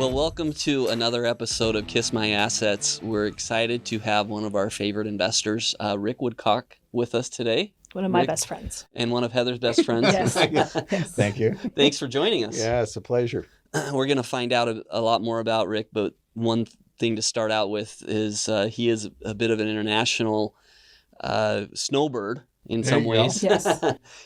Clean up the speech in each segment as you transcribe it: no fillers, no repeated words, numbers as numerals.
Well, welcome to another episode of Kiss My Assets. We're excited to have one of our favorite investors, Rick Woodcock, with us today. One of my best friends. And one of Heather's best friends. Yes. Yes. Thank you. Thanks for joining us. Yeah, it's a pleasure. We're going to find out a lot more about Rick, but one thing to start out with is he is a bit of an international snowbird in some ways. Yes.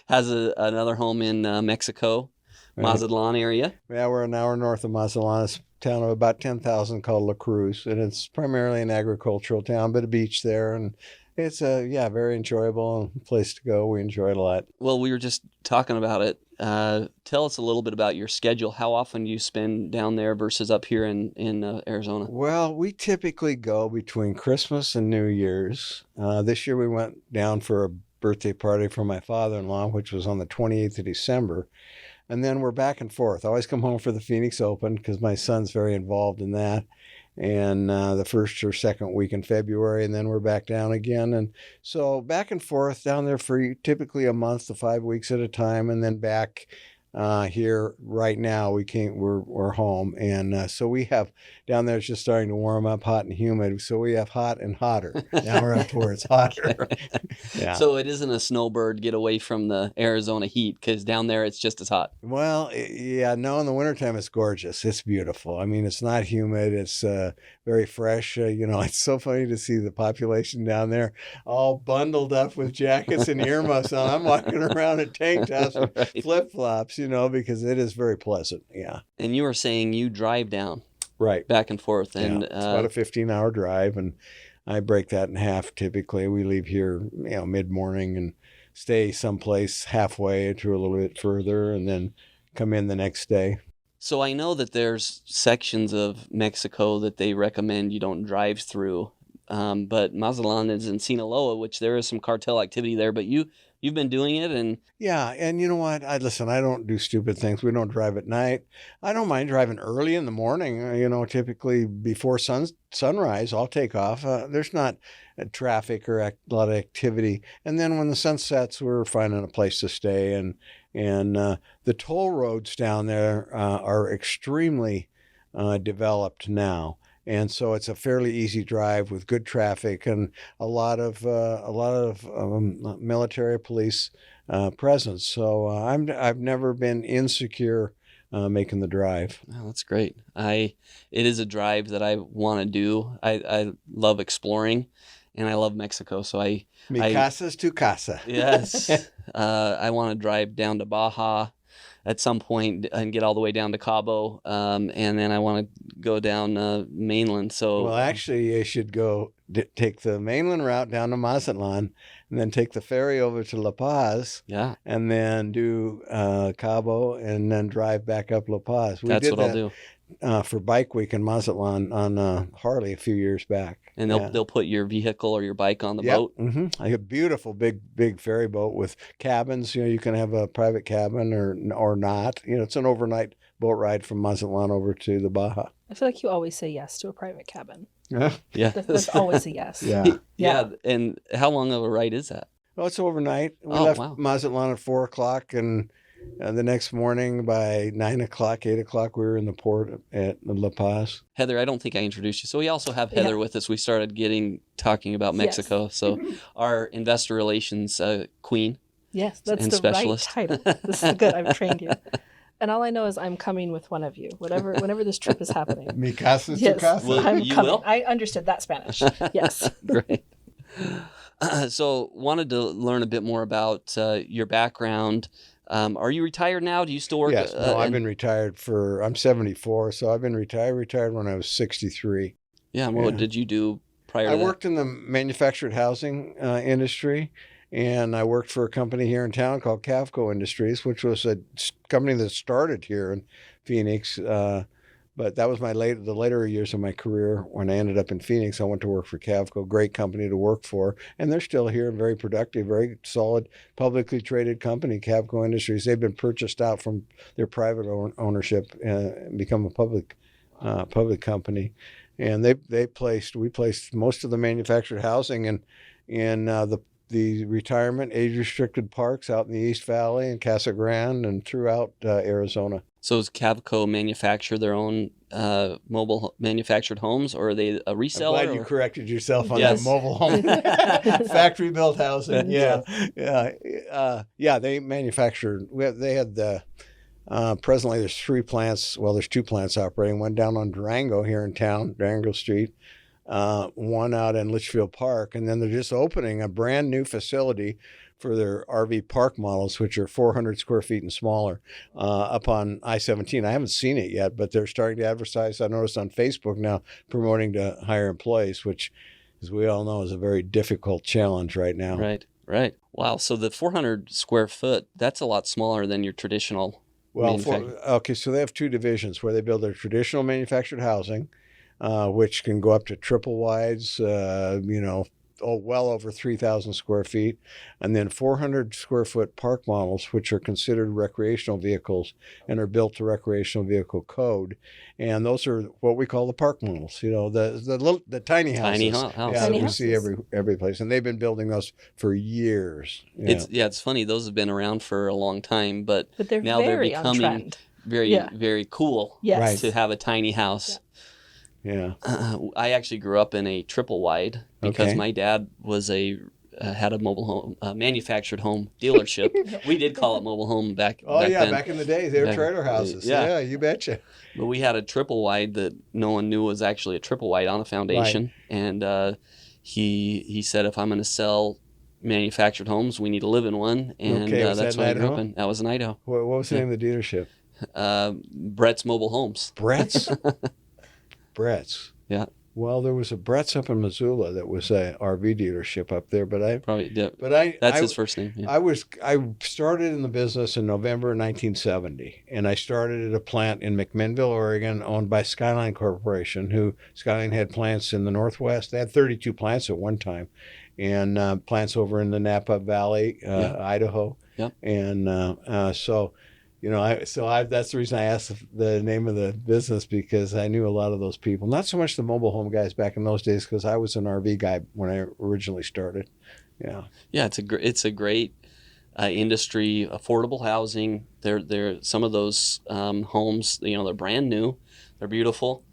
Has another home in Mexico, Mazatlan area. Yeah, we're an hour north of Mazatlan. It's a town of about 10,000 called La Cruz, and it's primarily an agricultural town, but a beach there, and it's a very enjoyable place to go. We enjoy it a lot. Well, we were just talking about it. Tell us a little bit about your schedule. How often do you spend down there versus up here in Arizona? Well, we typically go between Christmas and New Year's. This year we went down for a birthday party for my father-in-law, which was on the 28th of December. And then we're back and forth. I always come home for the Phoenix Open because my son's very involved in that. And the first or second week in February, and then we're back down again. And so back and forth down there for typically a month to 5 weeks at a time, and then back here right now. We're home, and so we have down there. It's just starting to warm up, hot and humid. So we have hot and hotter. Now we're up to where it's hotter. Yeah. So it isn't a snowbird get away from the Arizona heat because down there it's just as hot. Well, yeah, no, in the wintertime it's gorgeous. It's beautiful. I mean, it's not humid. It's very fresh. It's so funny to see the population down there all bundled up with jackets and earmuffs on. I'm walking around in tank tops and flip-flops, because it is very pleasant. Yeah. And you were saying you drive down. Right. Back and forth. And it's about a 15-hour drive, and I break that in half typically. We leave here, mid-morning and stay someplace halfway to a little bit further and then come in the next day. So I know that there's sections of Mexico that they recommend you don't drive through, but Mazatlan is in Sinaloa, which there is some cartel activity there, but you've been doing it. And yeah, and you know what? I don't do stupid things. We don't drive at night. I don't mind driving early in the morning. Typically before sunrise, I'll take off. There's not traffic or a lot of activity. And then when the sun sets, we're finding a place to stay. And the toll roads down there are extremely developed now. And so it's a fairly easy drive with good traffic and a lot of military police presence. So I've never been insecure making the drive. Oh, that's great. It is a drive that I want to do. I love exploring, and I love Mexico. So Mi casa es tu casa. Yes. I want to drive down to Baja at some point and get all the way down to Cabo, and then I want to go down mainland. So, well, actually, you should go take the mainland route down to Mazatlan, and then take the ferry over to La Paz. Yeah, and then do Cabo, and then drive back up La Paz. That's what I'll do. For Bike Week in Mazatlan on Harley a few years back. And they'll put your vehicle or your bike on the Yep. boat. Mm-hmm. Like a beautiful big ferry boat with cabins. You can have a private cabin or not. It's an overnight boat ride from Mazatlan over to the Baja. I feel like you always say yes to a private cabin. Yeah. That's always a yes. Yeah. Yeah. And how long of a ride is that? Well, it's overnight. We left wow. Mazatlan at 4:00, and the next morning by 9:00, 8:00, we were in the port at La Paz. Heather, I don't think I introduced you. So we also have Heather with us. We started talking about Mexico. Yes. So our investor relations queen. Yes, that's and the specialist. right title. This is good. I've trained you. And all I know is I'm coming with one of you, whenever this trip is happening. Mi casa es tu Yes, casa. Well, I'm you coming. will? I understood that Spanish. Yes. Great. So wanted to learn a bit more about your background. Are you retired now? Do you still work? Yes. No, I've been retired I'm 74, so I've been retired when I was 63. Yeah. And what did you do prior to I that? worked in the manufactured housing industry, and I worked for a company here in town called Cavco Industries, which was a company that started here in Phoenix. But that was the later years of my career. When I ended up in Phoenix, I went to work for Cavco, great company to work for. And they're still here and very productive, very solid, publicly traded company, Cavco Industries. They've been purchased out from their private ownership and become a public company. And we placed most of the manufactured housing in the retirement age-restricted parks out in the East Valley and Casa Grande and throughout Arizona. So does Cavco manufacture their own mobile manufactured homes, or are they a I'm reseller? glad you or- corrected yourself on Yes. that mobile home factory built housing. Yeah. They manufactured. They had the. Presently, there's 3 plants. Well, there's 2 plants operating. One down on Durango here in town, Durango Street. One out in Litchfield Park, and then they're just opening a brand new facility for their RV park models, which are 400 square feet and smaller, up on I-17. I haven't seen it yet, but they're starting to advertise. I noticed on Facebook now promoting to hire employees, which, as we all know, is a very difficult challenge right now. Right. Wow. So the 400 square foot, that's a lot smaller than your traditional. Well, so they have 2 divisions where they build their traditional manufactured housing, which can go up to triple wides, well over 3,000 square feet, and then 400 square foot park models, which are considered recreational vehicles and are built to recreational vehicle code. And those are what we call the park models, the tiny houses. Tiny house. Yeah, Tiny that we see every place. And they've been building those for years. Yeah. It's funny. Those have been around for a long time, but they're now they're very on becoming trend. very, very cool Yes. Right. to have a tiny house. Yeah. I actually grew up in a triple wide because Okay. my dad was had a mobile home, manufactured home dealership. We did call it mobile home back then. Back in the day, they were Back- trailer houses. yeah. Yeah, you betcha. But we had a triple wide that no one knew was actually a triple wide on the foundation. And he said, if I'm going to sell manufactured homes, we need to live in one. And Okay, was that's that why I in grew up Idaho? in. That was in Idaho. What was the name of the dealership? Brett's Mobile Homes. Brett's? Brett's. Yeah. Well, there was a Brett's up in Missoula that was a RV deallership up there, but I Probably. Yeah, I that's his first name. Yeah. I started in the business in November 1970, and I started at a plant in McMinnville, Oregon, owned by Skyline Corporation, who Skyline had plants in the Northwest. They had 32 plants at one time, and plants over in the Napa Valley, Idaho. Yep. And so that's the reason I asked the name of the business, because I knew a lot of those people. Not so much the mobile home guys back in those days, because I was an RV guy when I originally started. Yeah. Yeah, it's a great industry, affordable housing. They're some of those homes. They're brand new, they're beautiful,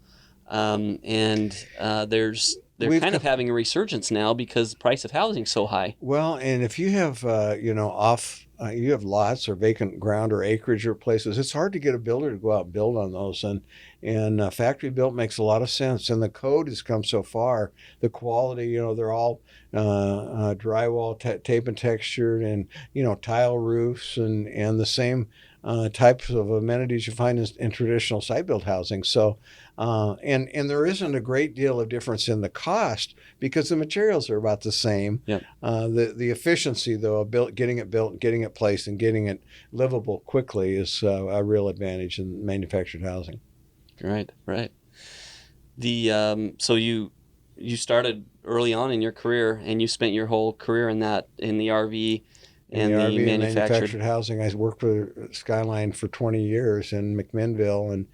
and they're kind of having a resurgence now because the price of housing is so high. Well, and if you have you have lots or vacant ground or acreage or places, it's hard to get a builder to go out and build on those. And factory built makes a lot of sense. And the code has come so far. The quality, they're all drywall, tape and textured, and tile roofs, and the same types of amenities you find in traditional site built housing. So, and there isn't a great deal of difference in the cost because the materials are about the same. Yep. The efficiency, though, of getting it built, getting it placed, and getting it livable quickly is a real advantage in manufactured housing. Right. So you started early on in your career, and you spent your whole career in the RV and the RV and manufactured. manufactured housing. I worked for Skyline for 20 years in McMinnville, and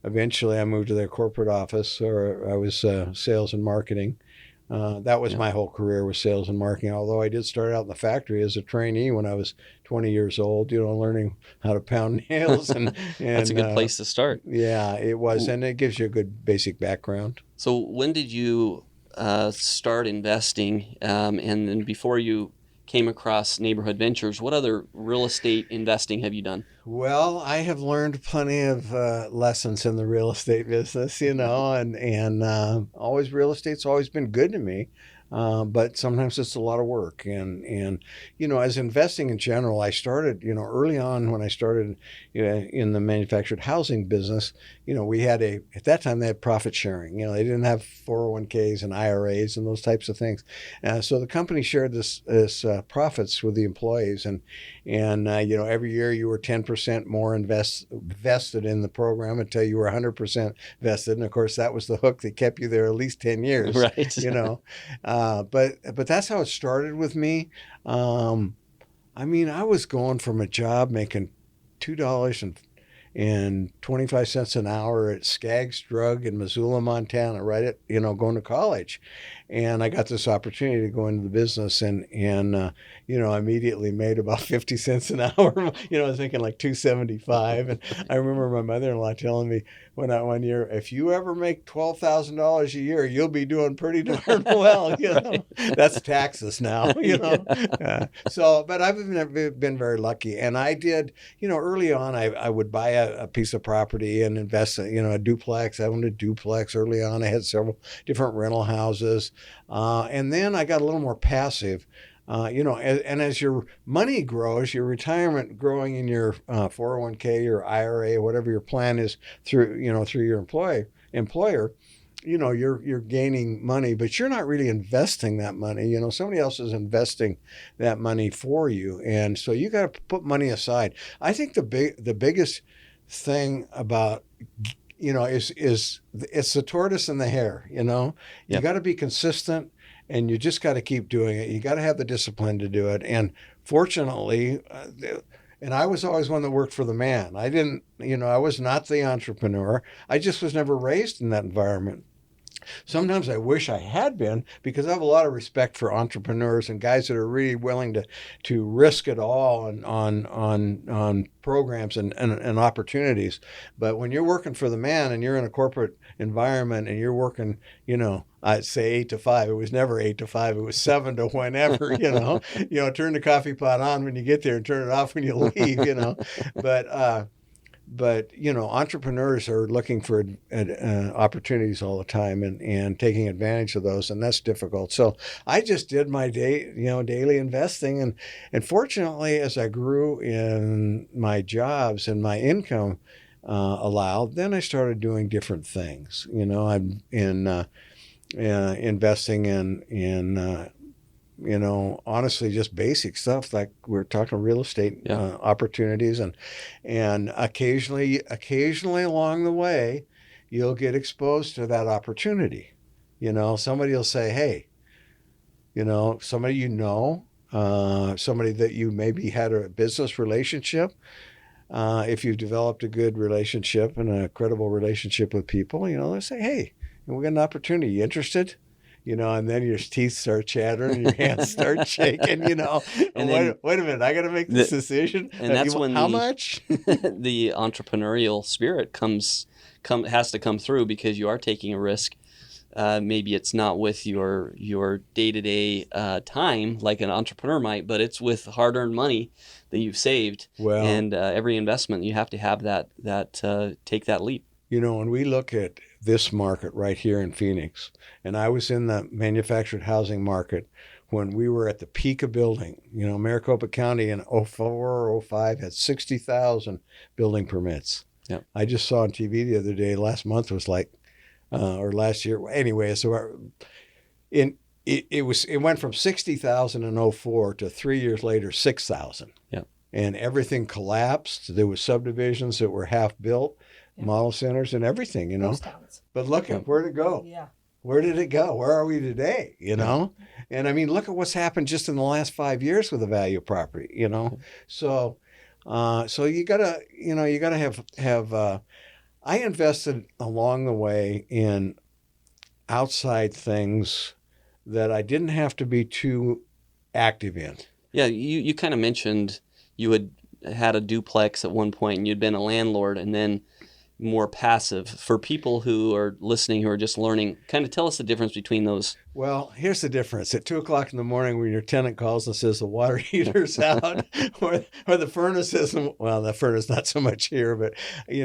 eventually I moved to their corporate office, or I was sales and marketing. That was my whole career, was sales and marketing, although I did start out in the factory as a trainee when I was 20 years old, learning how to pound nails. And That's a good place to start. Yeah, it was. And it gives you a good basic background. So when did you start investing? And then before you came across Neighborhood Ventures, what other real estate investing have you done? Well, I have learned plenty of lessons in the real estate business, and always real estate's always been good to me. But sometimes it's a lot of work. And as investing in general, I started, early on when I started in the manufactured housing business, we had at that time they had profit sharing. They didn't have 401ks and IRAs and those types of things. So the company shared this profits with the employees. And every year you were 10% more vested in the program until you were 100% vested. And of course, that was the hook that kept you there at least 10 years. Right. But that's how it started with me. I was going from a job making $2.25 an hour at Skaggs Drug in Missoula, Montana, right at, going to college. and I got this opportunity to go into the business, and I immediately made about 50 cents an hour. I was thinking like 275, and I remember my mother-in-law telling me one year, if you ever make $12,000 a year, you'll be doing pretty darn well. That's taxes now. But I've been very lucky, and I did. Early on, I would buy a piece of property and invest. A duplex. I owned a duplex early on. I had several different rental houses, and then I got a little more passive. And as your money grows, your retirement growing in your 401k, your IRA, whatever your plan is through your employer, you're gaining money, but you're not really investing that money. Somebody else is investing that money for you, and so you got to put money aside. I think the biggest thing about is it's the tortoise and the hare. You Yep. got to be consistent. And you just got to keep doing it. You got to have the discipline to do it. And fortunately, and I was always one that worked for the man. I didn't, I was not the entrepreneur. I just was never raised in that environment. Sometimes I wish I had been, because I have a lot of respect for entrepreneurs and guys that are really willing to risk it all on programs and opportunities. But when you're working for the man and you're in a corporate environment and you're working, I'd say 8 to 5. It was never 8 to 5. It was 7 to whenever. Turn the coffee pot on when you get there and turn it off when you leave. But entrepreneurs are looking for opportunities all the time and taking advantage of those, and that's difficult. So I just did my daily investing, and fortunately, as I grew in my jobs and my income allowed, then I started doing different things. I'm investing in honestly, just basic stuff like we're talking real estate opportunities, and occasionally along the way, you'll get exposed to that opportunity. Somebody will say, hey, somebody somebody that you maybe had a business relationship. If you've developed a good relationship and a credible relationship with people, they say, hey, we got an opportunity. You interested? And then your teeth start chattering and your hands start shaking, And then, wait a minute, I got to make this decision. And that's when how much? The entrepreneurial spirit has to come through, because you are taking a risk. Maybe it's not with your day-to-day time like an entrepreneur might, but it's with hard-earned money that you've saved. Well, and every investment, you have to have that take that leap. When we look at this market right here in Phoenix, and I was in the manufactured housing market when we were at the peak of building. Maricopa County in 04 or 05 had 60,000 building permits. Yep. I just saw on TV the other day, last month was like, or last year. Anyway, so it went from 60,000 in 04 to 3 years later, 6,000. Yeah. And everything collapsed. There was subdivisions that were half built. Model centers and everything, But look at where'd it go? Yeah. Where did it go? Where are we today? And I mean, look at what's happened just in the last 5 years with the value of property. So you gotta have. I invested along the way in outside things that I didn't have to be too active in. Yeah, you kind of mentioned you had a duplex at one point and you'd been a landlord, and then more passive. For people who are listening, who are just learning, kind of tell us the difference between those. Well, here's the difference. At 2:00 in the morning, when your tenant calls and says the water heater's out, or the furnace isn't, well, the furnace not so much here, but who's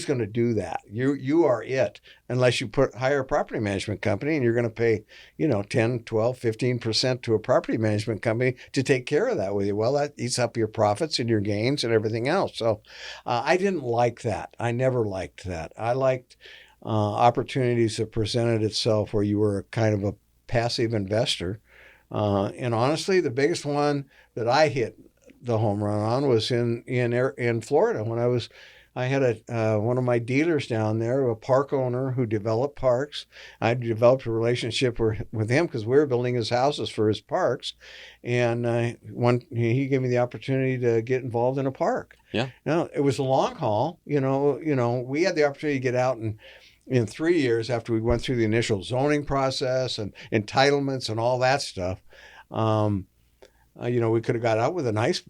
gonna do that? You are it, unless you hire a property management company, and you're gonna pay 10, 12, 15% to a property management company to take care of that with you. Well, that eats up your profits and your gains and everything else. So I didn't like that. I never liked that. I liked opportunities that presented itself where you were kind of a passive investor. And honestly, the biggest one that I hit the home run on was in Florida when I had one of my dealers down there, a park owner who developed parks. I developed a relationship with him because we were building his houses for his parks, and he gave me the opportunity to get involved in a park. Yeah. Now, it was a long haul. We had the opportunity to get out in 3 years after we went through the initial zoning process and entitlements and all that stuff, we could have got out with a nice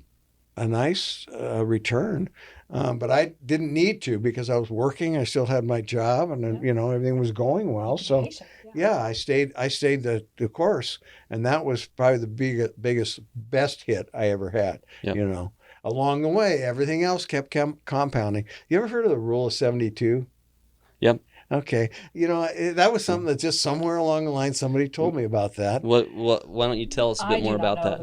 return. But I didn't need to because I was working. I still had my job, and everything was going well. So yeah, I stayed the course, and that was probably the biggest, best hit I ever had. Yep. Along the way, everything else kept compounding. You ever heard of the rule of 72? Yep. Okay. That was something that just somewhere along the line somebody told me about that. Why don't you tell us a bit more about that?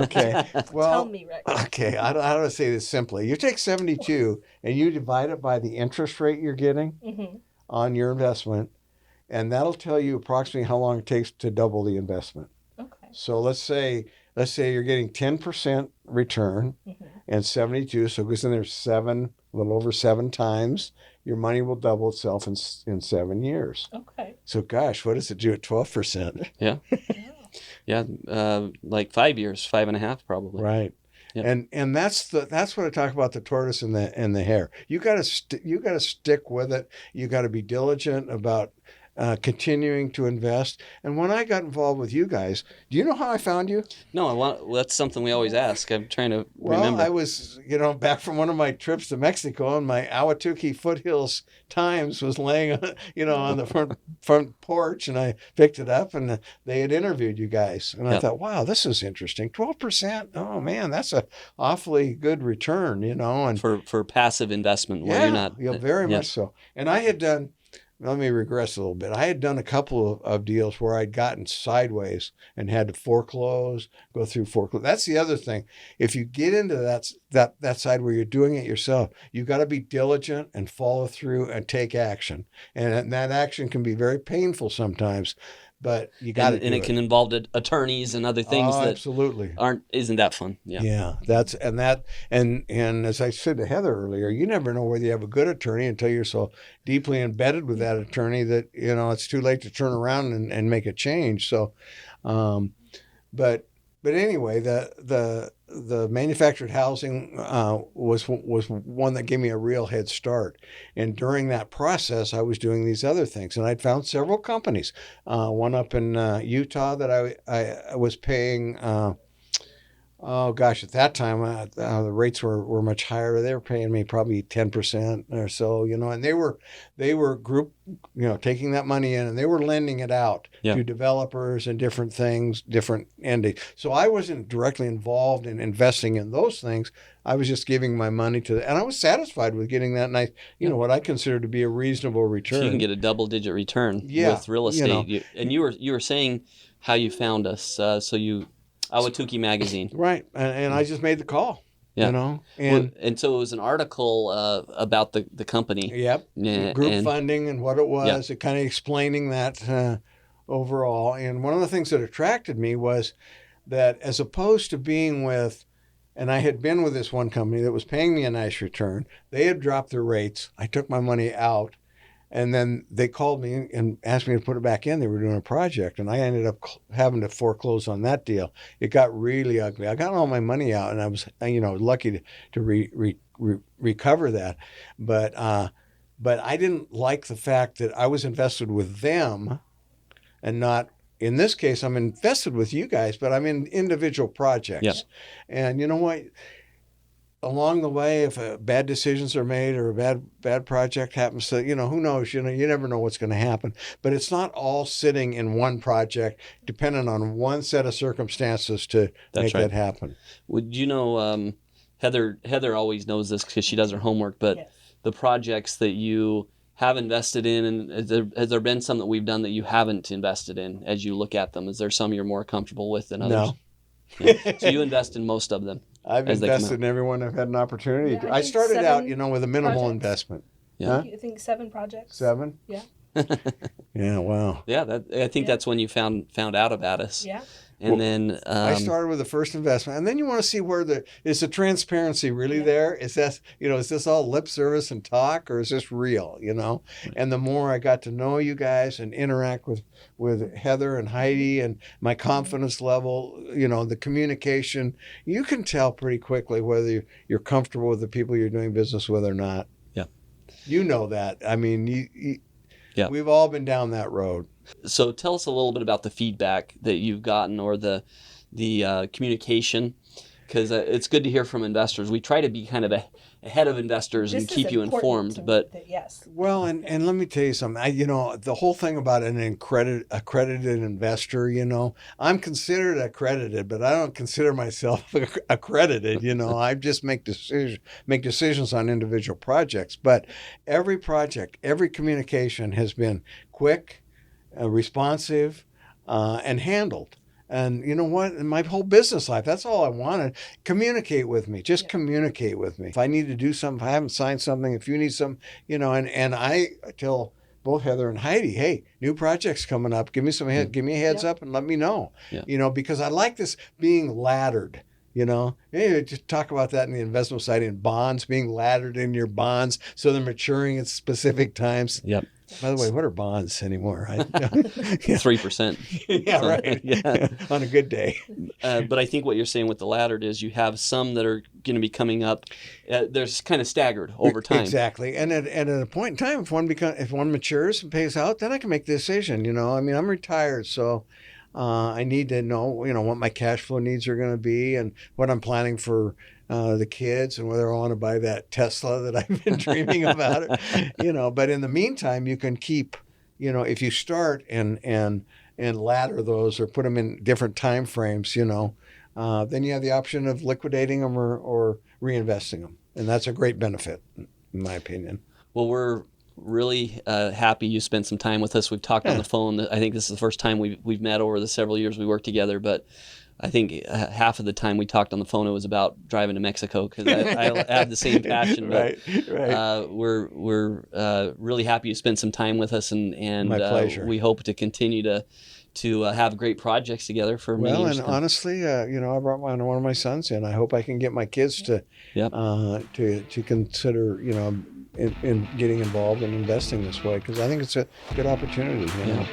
Okay. Well, tell me, Rick. Okay. I don't say this simply. You take 72 and you divide it by the interest rate you're getting on your investment, and that'll tell you approximately how long it takes to double the investment. Okay. So let's say you're getting 10% return and 72, so it goes in there a little over 7 times. Your money will double itself in 7 years. Okay. So gosh, what does it do at 12%? Yeah. Yeah. Like 5 years, 5.5 probably. Right. Yep. And that's what I talk about, the tortoise and the hare. You got to stick with it. You got to be diligent about continuing to invest. And when I got involved with you guys, do you know how I found you? No, that's something we always ask. I'm trying to remember. Well, I was, back from one of my trips to Mexico, and my Ahwatukee Foothills Times was laying, on the front porch, and I picked it up, and they had interviewed you guys, and I thought, wow, this is interesting. 12%. Oh man, that's a awfully good return, and for passive investment where you're not. Yeah, very much so. And I had done. Let me regress a little bit. I had done a couple of deals where I'd gotten sideways and had to foreclose, go through foreclose. That's the other thing. If you get into that side where you're doing it yourself, you got to be diligent and follow through and take action. And that action can be very painful sometimes, but you got to. And it can involve attorneys and other things that absolutely isn't that fun. Yeah. Yeah, and as I said to Heather earlier, you never know whether you have a good attorney until you're so deeply embedded with that attorney that it's too late to turn around and make a change. So, but anyway, the manufactured housing was one that gave me a real head start. And during that process, I was doing these other things, and I'd found several companies. One up in Utah that I was paying. Oh gosh, at that time the rates were much higher. They were paying me probably 10% or so, and they were group, taking that money in, and they were lending it out to developers and different things, different entities. So I wasn't directly involved in investing in those things. I was just giving my money and I was satisfied with getting that nice, what I consider to be a reasonable return. So you can get a double-digit return with real estate. And you were saying how you found us. Ahwatukee Magazine. Right. And I just made the call, And so it was an article about the company. Yep. Group funding and what it was, kind of explaining that overall. And one of the things that attracted me was that as opposed to being with, and I had been with this one company that was paying me a nice return, they had dropped their rates. I took my money out. And then they called me and asked me to put it back in. They were doing a project, and I ended up having to foreclose on that deal. It got really ugly. I got all my money out, and I was, lucky to recover that. But I didn't like the fact that I was invested with them, and not. In this case, I'm invested with you guys, but I'm in individual projects. Yep. And you know what? Along the way, if bad decisions are made or a bad project happens, so who knows? You never know what's going to happen. But it's not all sitting in one project, dependent on one set of circumstances to make that happen. Would Heather always knows this because she does her homework. But the projects that you have invested in, and has there been some that we've done that you haven't invested in as you look at them? Is there some you're more comfortable with than others? No. Yeah. So you invest in most of them. I've invested in everyone I've had an opportunity. Yeah, I started out, with a minimal projects. investment. Yeah. I think 7 projects. 7? Yeah. Yeah, wow. Yeah, I think that's when you found out about us. Yeah. And then I started with the first investment, and then you want to see where is the transparency really there? Is that is this all lip service and talk, or is this real? And the more I got to know you guys and interact with Heather and Heidi, and my confidence level, the communication, you can tell pretty quickly whether you're comfortable with the people you're doing business with or not. Yeah, that. I mean, Yeah. We've all been down that road. So tell us a little bit about the feedback that you've gotten, or the communication, because it's good to hear from investors. We try to be kind of ahead of investors and This is keep you important informed, to me but that- yes. Well, and let me tell you something. The whole thing about an accredited investor, I'm considered accredited, but I don't consider myself accredited. I just make decisions on individual projects. But every project, every communication has been quick, responsive, and handled. And you know what? In my whole business life, that's all I wanted. Communicate with me. Just communicate with me. If I need to do something, if I haven't signed something, if you need some, and I tell both Heather and Heidi, hey, new projects coming up. Give me give me a heads up and let me know. Yeah. Because I like this being laddered. Maybe just talk about that in the investment side, in bonds, being laddered in your bonds so they're maturing at specific times. Yep. By the way, what are bonds anymore? 3%. Yeah, right. Yeah. On a good day. But I think what you're saying with the laddered is you have some that are going to be coming up. They're kind of staggered over time. Exactly. And at a point in time, if one matures and pays out, then I can make the decision. I'm retired, so I need to know, what my cash flow needs are going to be and what I'm planning for the kids and whether I want to buy that Tesla that I've been dreaming about. But in the meantime, you can keep, if you start and ladder those or put them in different time frames, then you have the option of liquidating them or reinvesting them. And that's a great benefit, in my opinion. Well, we're really happy you spent some time with us. We've talked on the phone. I think this is the first time we've met over the several years we worked together, but I think half of the time we talked on the phone, it was about driving to Mexico, because I have the same passion. But, right. We're really happy you spent some time with us, and My pleasure. We hope to continue to have great projects together for many years. Well, and honestly, I brought one of my sons in. I hope I can get my kids to consider, in getting involved and investing this way, because I think it's a good opportunity. Yeah.